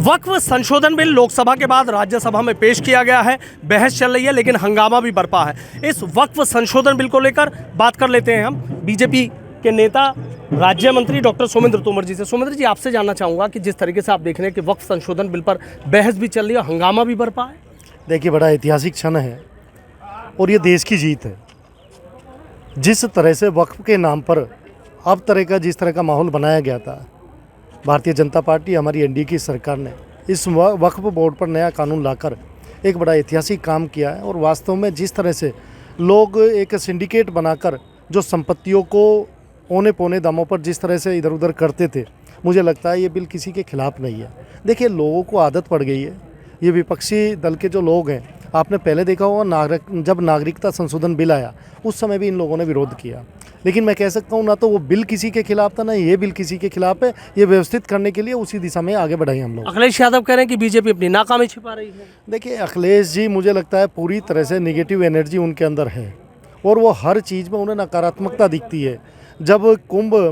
वक्फ संशोधन बिल लोकसभा के बाद राज्यसभा में पेश किया गया है। बहस चल रही है लेकिन हंगामा भी बरपा है। इस वक्फ संशोधन बिल को लेकर बात कर लेते हैं हम बीजेपी के नेता राज्य मंत्री डॉक्टर सोमेंद्र तोमर जी से। सोमेंद्र जी, आपसे जानना चाहूँगा कि जिस तरीके से आप देख रहे हैं कि वक्फ संशोधन बिल पर बहस भी चल रही है, हंगामा भी बरपा है। देखिए, बड़ा ऐतिहासिक क्षण है और ये देश की जीत है। जिस तरह से वक्फ के नाम पर अब जिस तरह का माहौल बनाया गया था, भारतीय जनता पार्टी हमारी एनडीए की सरकार ने इस वक्फ बोर्ड पर नया कानून लाकर एक बड़ा ऐतिहासिक काम किया है। और वास्तव में जिस तरह से लोग एक सिंडिकेट बनाकर जो संपत्तियों को औने पौने दामों पर जिस तरह से इधर उधर करते थे, मुझे लगता है ये बिल किसी के खिलाफ नहीं है। देखिए, लोगों को आदत पड़ गई है। ये विपक्षी दल के जो लोग हैं, आपने पहले देखा होगा जब नागरिकता संशोधन बिल आया उस समय भी इन लोगों ने विरोध किया। लेकिन मैं कह सकता हूँ, ना तो वो बिल किसी के खिलाफ था, ना ये बिल किसी के खिलाफ है। ये व्यवस्थित करने के लिए उसी दिशा में आगे बढ़े हम लोग। अखिलेश यादव कह रहे हैं कि बीजेपी अपनी नाकामी छिपा रही है। देखिए, अखिलेश जी, मुझे लगता है पूरी तरह से नेगेटिव एनर्जी उनके अंदर है और वो हर चीज़ में उन्हें नकारात्मकता दिखती है। जब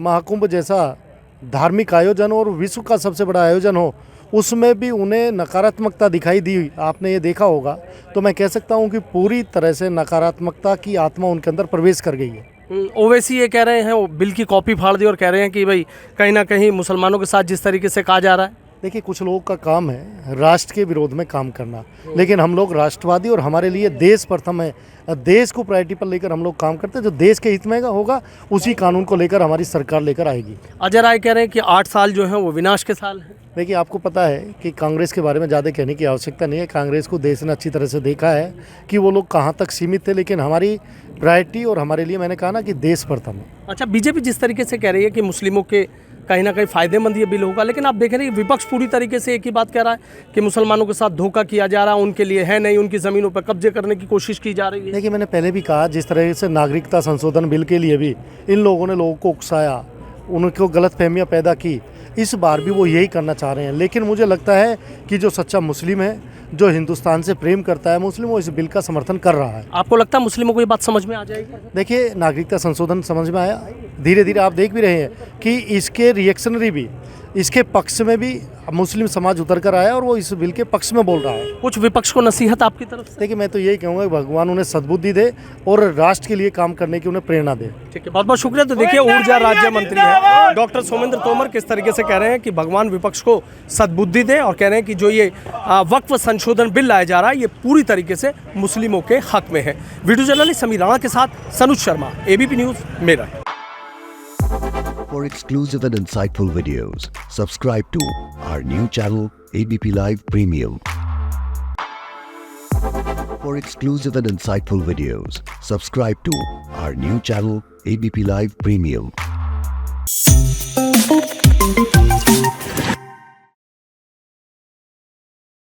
महाकुंभ जैसा धार्मिक आयोजन और विश्व का सबसे बड़ा आयोजन हो, उसमें भी उन्हें नकारात्मकता दिखाई दी, आपने ये देखा होगा। तो मैं कह सकता हूँ कि पूरी तरह से नकारात्मकता की आत्मा उनके अंदर प्रवेश कर गई है। ओवैसी ये कह रहे हैं, वो बिल की कॉपी फाड़ दी और कह रहे हैं कि भाई कहीं ना कहीं मुसलमानों के साथ जिस तरीके से कहा जा रहा है। देखिए, कुछ लोगों का काम है राष्ट्र के विरोध में काम करना, लेकिन हम लोग राष्ट्रवादी और हमारे लिए देश प्रथम है। देश को प्रायोरिटी पर लेकर हम लोग काम करते हैं। जो देश के हित में होगा उसी कानून को लेकर हमारी सरकार लेकर आएगी। अजय राय कह रहे हैं कि 8 साल जो हैं वो विनाश के साल हैं। देखिए, आपको पता है कि कांग्रेस के बारे में ज़्यादा कहने की आवश्यकता नहीं है। कांग्रेस को देश ने अच्छी तरह से देखा है कि वो लोग कहाँ तक सीमित थे, लेकिन हमारी प्रायोरिटी और हमारे लिए, मैंने कहा ना, कि देश प्रथम है। अच्छा, बीजेपी जिस तरीके से कह रही है कि मुस्लिमों के कहीं ना कहीं फ़ायदेमंद ये बिल होगा, लेकिन आप देख रहे हैं विपक्ष पूरी तरीके से एक ही बात कह रहा है कि मुसलमानों के साथ धोखा किया जा रहा है, उनके लिए है नहीं, उनकी ज़मीनों पर कब्जे करने की कोशिश की जा रही है। देखिए, मैंने पहले भी कहा, जिस तरह से नागरिकता संशोधन बिल के लिए भी इन लोगों ने लोगों को उकसाया, उनको गलतफहमियां पैदा की, इस बार भी वो यही करना चाह रहे हैं। लेकिन मुझे लगता है कि जो सच्चा मुस्लिम है, जो हिंदुस्तान से प्रेम करता है मुस्लिम, वो इस बिल का समर्थन कर रहा है। आपको लगता है मुस्लिमों को ये बात समझ में आ जाएगी? देखिए, नागरिकता संशोधन समझ में आया, धीरे धीरे आप देख भी रहे हैं कि इसके रिएक्शनरी भी, इसके पक्ष में भी मुस्लिम समाज उतर कर आया और वो इस बिल के पक्ष में बोल रहा है। कुछ विपक्ष को नसीहत आपकी तरफ से? देखिए, मैं तो यही कहूँगा कि भगवान उन्हें सद्बुद्धि दे और राष्ट्र के लिए काम करने की उन्हें प्रेरणा दे। ठीक है, बहुत बहुत शुक्रिया। तो देखिए, ऊर्जा राज्य मंत्री है डॉक्टर सोमेंद्र तोमर किस तरीके से कह रहे हैं कि भगवान विपक्ष को सद्बुद्धि दे, और कह रहे हैं कि जो ये वक्फ संशोधन बिल लाया जा रहा है ये पूरी तरीके से मुस्लिमों के हक में है। वीडियो जर्नलिस्ट समीर राणा के साथ Sanuj Sharma, ABP News, Meerut. For exclusive and insightful videos, subscribe to our new channel ABP Live Premium. For exclusive and insightful videos, subscribe to our new channel ABP Live Premium.